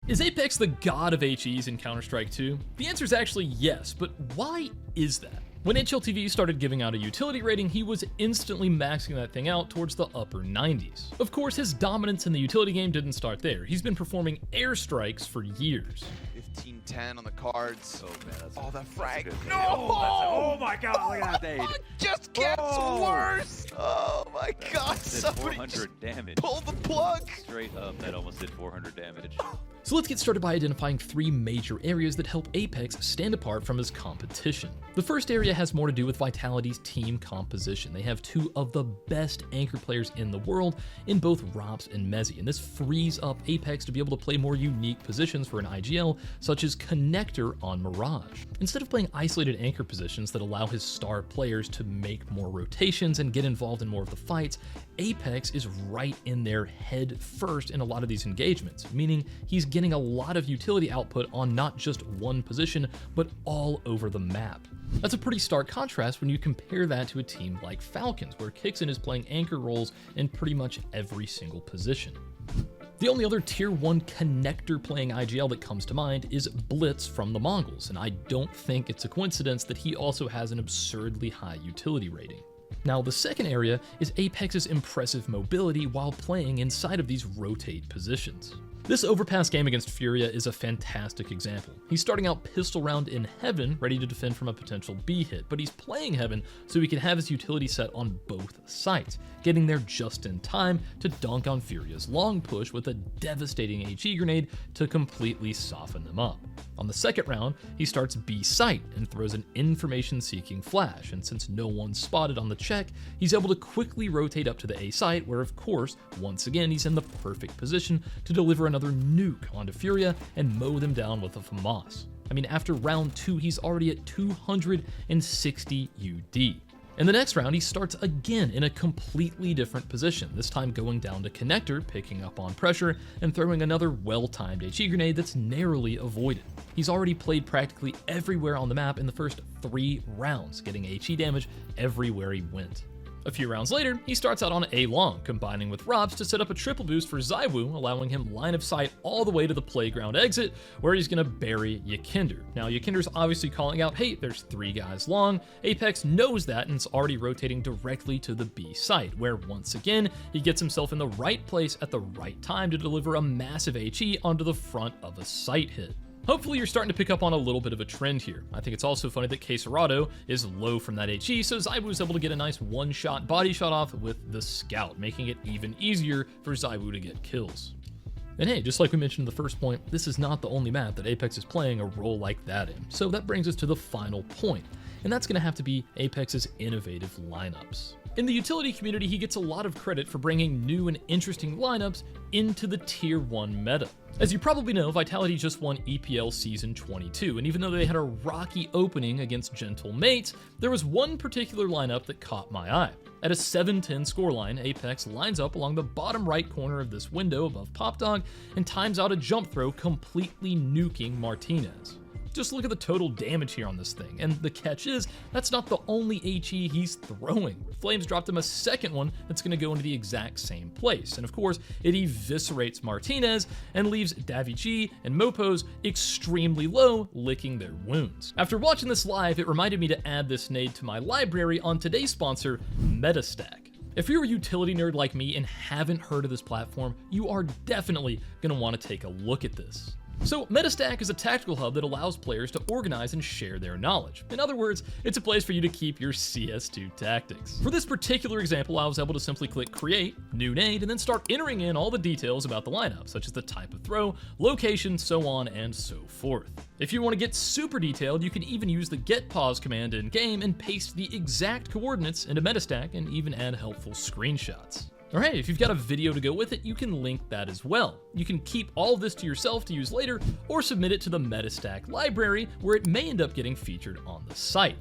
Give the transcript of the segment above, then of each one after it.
Is apEX the god of HEs in Counter-Strike 2? The answer is actually yes, but why is that? When HLTV started giving out a utility rating, he was instantly maxing that thing out towards the upper 90s. Of course, his dominance in the utility game didn't start there. He's been performing airstrikes for years. 15-10 on the cards. Oh man, that's that frag. good. No! Oh my god, look at that nade. It just gets worse. Oh my god, Did somebody 400 just damage. pull the plug. Straight up, that almost did 400 damage. So let's get started by identifying 3 major areas that help apEX stand apart from his competition. The first area has more to do with Vitality's team composition. They have 2 of the best anchor players in the world in both Rops and Mezzy, and this frees up apEX to be able to play more unique positions for an IGL, such as Connector on Mirage. Instead of playing isolated anchor positions that allow his star players to make more rotations and get involved in more of the fights, apEX is right in there head first in a lot of these engagements, meaning he's getting a lot of utility output on not just one position, but all over the map. That's a pretty stark contrast when you compare that to a team like Falcons, where Kixon is playing anchor roles in pretty much every single position. The only other tier 1 connector playing IGL that comes to mind is Blitz from the Mongols, and I don't think it's a coincidence that he also has an absurdly high utility rating. Now, the second area is apEX's impressive mobility while playing inside of these rotate positions. This Overpass game against Furia is a fantastic example. He's starting out pistol round in Heaven, ready to defend from a potential B hit, but he's playing Heaven so he can have his utility set on both sites, getting there just in time to dunk on Furia's long push with a devastating HE grenade to completely soften them up. On the second round, he starts B site and throws an information-seeking flash, and since no one's spotted on the check, he's able to quickly rotate up to the A site, where of course, once again, he's in the perfect position to deliver another nuke onto Furia and mow them down with a FAMAS. I mean, after round 2, he's already at 260 UD. In the next round, he starts again in a completely different position, this time going down to Connector, picking up on pressure, and throwing another well-timed HE grenade that's narrowly avoided. He's already played practically everywhere on the map in the first 3 rounds, getting HE damage everywhere he went. A few rounds later, he starts out on A long, combining with Robs to set up a triple boost for ZywOo, allowing him line of sight all the way to the playground exit, where he's gonna bury Ykinder. Now, Ykinder's obviously calling out, hey, there's 3 guys long. apEX knows that and is already rotating directly to the B site, where once again, he gets himself in the right place at the right time to deliver a massive HE onto the front of a site hit. Hopefully you're starting to pick up on a little bit of a trend here. I think it's also funny that Quesarado is low from that HE, so ZywOo is able to get a nice one-shot body shot off with the Scout, making it even easier for ZywOo to get kills. And hey, just like we mentioned in the first point, this is not the only map that apEX is playing a role like that in. So that brings us to the final point, and that's gonna have to be apEX's innovative lineups. In the utility community, he gets a lot of credit for bringing new and interesting lineups into the tier 1 meta. As you probably know, Vitality just won EPL Season 22, and even though they had a rocky opening against Gentle Mates, there was one particular lineup that caught my eye. At a 7-10 scoreline, apEX lines up along the bottom right corner of this window above Popdog and times out a jump throw, completely nuking Martinez. Just look at the total damage here on this thing, and the catch is, that's not the only HE he's throwing. Flames dropped him a second one that's going to go into the exact same place, and of course, it eviscerates Martinez and leaves Davichi and Mopos extremely low, licking their wounds. After watching this live, it reminded me to add this nade to my library on today's sponsor, Metastack. If you're a utility nerd like me and haven't heard of this platform, you are definitely going to want to take a look at this. So Metastack is a tactical hub that allows players to organize and share their knowledge. In other words, it's a place for you to keep your CS2 tactics. For this particular example, I was able to simply click create, new nade, and then start entering in all the details about the lineup, such as the type of throw, location, so on and so forth. If you want to get super detailed, you can even use the get pause command in game and paste the exact coordinates into Metastack and even add helpful screenshots. Or hey, if you've got a video to go with it, you can link that as well. You can keep all of this to yourself to use later, or submit it to the Metastack library, where it may end up getting featured on the site.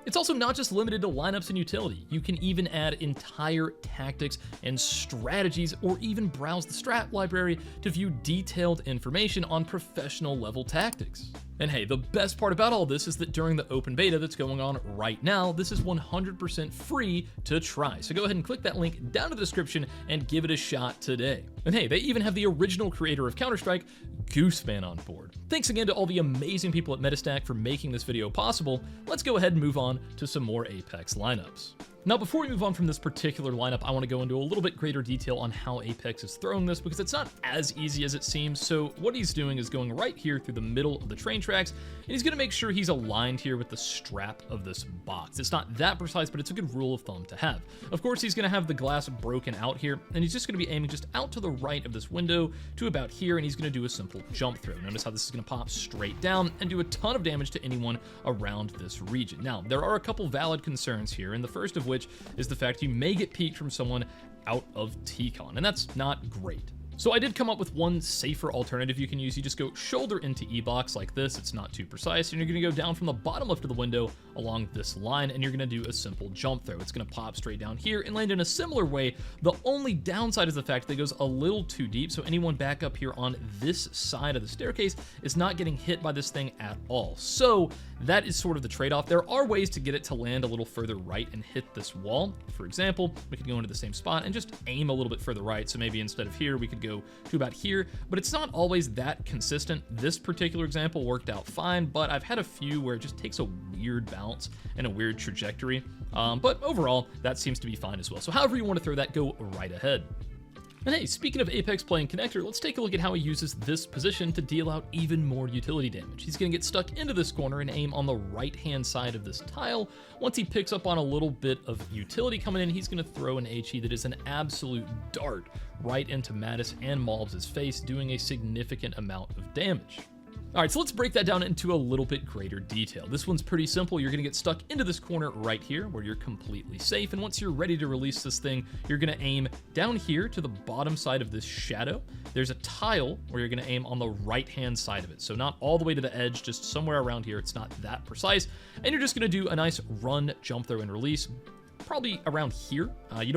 It's also not just limited to lineups and utility. You can even add entire tactics and strategies, or even browse the strat library to view detailed information on professional level tactics. And hey, the best part about all this is that during the open beta that's going on right now, this is 100% free to try. So go ahead and click that link down in the description and give it a shot today. And hey, they even have the original creator of Counter-Strike, Gooseman, on board. Thanks again to all the amazing people at Metastack for making this video possible. Let's go ahead and move on to some more apEX lineups. Now, before we move on from this particular lineup, I want to go into a little bit greater detail on how apEX is throwing this, because it's not as easy as it seems. So what he's doing is going right here through the middle of the train tracks, and he's going to make sure he's aligned here with the strap of this box. It's not that precise, but it's a good rule of thumb to have. Of course, he's going to have the glass broken out here, and he's just going to be aiming just out to the right of this window to about here, and he's going to do a simple jump throw. Notice how this is going to pop straight down and do a ton of damage to anyone around this region. Now, there are a couple valid concerns here, and the first of which is the fact you may get peeked from someone out of T-Con, and that's not great. So I did come up with one safer alternative you can use. You just go shoulder into E-box like this. It's not too precise, and you're gonna go down from the bottom left of the window along this line, and you're gonna do a simple jump throw. It's gonna pop straight down here and land in a similar way. The only downside is the fact that it goes a little too deep, so anyone back up here on this side of the staircase is not getting hit by this thing at all. So that is sort of the trade-off. There are ways to get it to land a little further right and hit this wall. For example, we could go into the same spot and just aim a little bit further right. So maybe instead of here, we could go to about here, but it's not always that consistent. This particular example worked out fine, but I've had a few where it just takes a weird bounce and a weird trajectory. But overall, that seems to be fine as well. So however you want to throw that, go right ahead. And hey, speaking of apEX playing connector, let's take a look at how he uses this position to deal out even more utility damage. He's going to get stuck into this corner and aim on the right-hand side of this tile. Once he picks up on a little bit of utility coming in, he's going to throw an HE that is an absolute dart right into Mattis and Malbs' face, doing a significant amount of damage. All right, so let's break that down into a little bit greater detail. This one's pretty simple. You're gonna get stuck into this corner right here where you're completely safe. And once you're ready to release this thing, you're gonna aim down here to the bottom side of this shadow. There's a tile where you're gonna aim on the right-hand side of it. So not all the way to the edge, just somewhere around here. It's not that precise. And you're just gonna do a nice run, jump throw, and release. Probably around here. You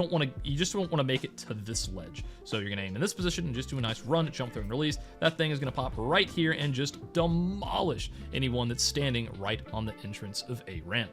just don't want to make it to this ledge. So you're gonna aim in this position and just do a nice run, jump through, and release. That thing is gonna pop right here and just demolish anyone that's standing right on the entrance of a ramp.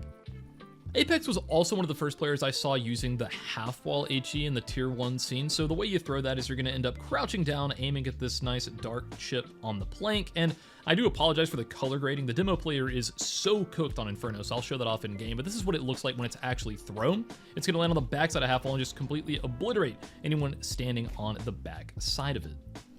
apEX was also one of the first players I saw using the half-wall HE in the tier 1 scene, so the way you throw that is you're going to end up crouching down, aiming at this nice dark chip on the plank, and I do apologize for the color grading. The demo player is so cooked on Inferno, so I'll show that off in game, but this is what it looks like when it's actually thrown. It's going to land on the backside of half-wall and just completely obliterate anyone standing on the back side of it.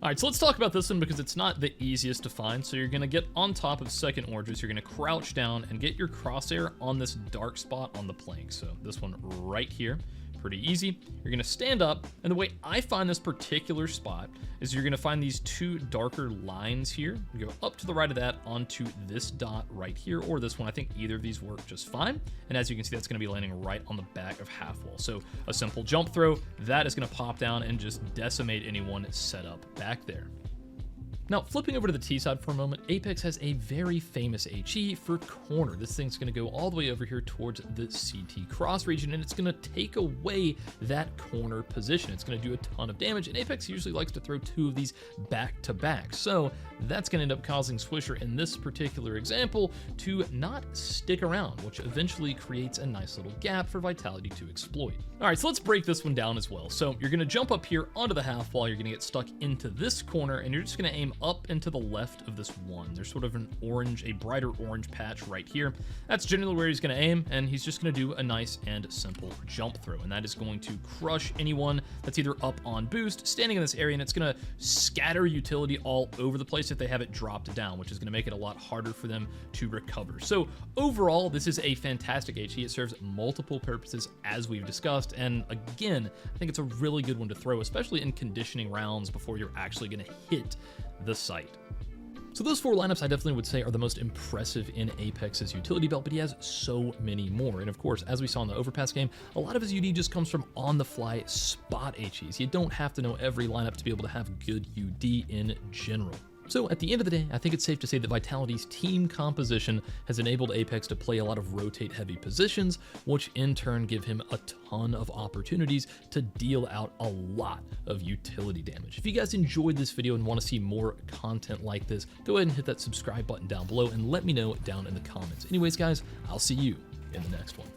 All right, so let's talk about this one because it's not the easiest to find. So you're gonna get on top of second oranges, you're gonna crouch down and get your crosshair on this dark spot on the plank. So this one right here, pretty easy. You're gonna stand up, and the way I find this particular spot is you're gonna find these two darker lines here. You go up to the right of that onto this dot right here, or this one. I think either of these work just fine. And as you can see, that's gonna be landing right on the back of half wall. So a simple jump throw, that is gonna pop down and just decimate anyone set up back there. Now, flipping over to the T side for a moment, apEX has a very famous HE for corner. This thing's going to go all the way over here towards the CT cross region, and it's going to take away that corner position. It's going to do a ton of damage, and apEX usually likes to throw two of these back to back. So that's going to end up causing Swisher in this particular example to not stick around, which eventually creates a nice little gap for Vitality to exploit. All right, so let's break this one down as well. So you're going to jump up here onto the half wall. You're going to get stuck into this corner, and you're just going to aim up and to the left of this one. There's sort of a brighter orange patch right here. That's generally where he's going to aim, and he's just going to do a nice and simple jump throw, and that is going to crush anyone that's either up on boost, standing in this area, and it's going to scatter utility all over the place if they have it dropped down, which is going to make it a lot harder for them to recover. So overall, this is a fantastic HE. It serves multiple purposes, as we've discussed, and again, I think it's a really good one to throw, especially in conditioning rounds before you're actually going to hit the site. So those four lineups I definitely would say are the most impressive in apEX's utility belt, but he has so many more. And of course, as we saw in the Overpass game, a lot of his UD just comes from on-the-fly spot HEs. You don't have to know every lineup to be able to have good UD in general. So at the end of the day, I think it's safe to say that Vitality's team composition has enabled apEX to play a lot of rotate-heavy positions, which in turn give him a ton of opportunities to deal out a lot of utility damage. If you guys enjoyed this video and want to see more content like this, go ahead and hit that subscribe button down below and let me know down in the comments. Anyways, guys, I'll see you in the next one.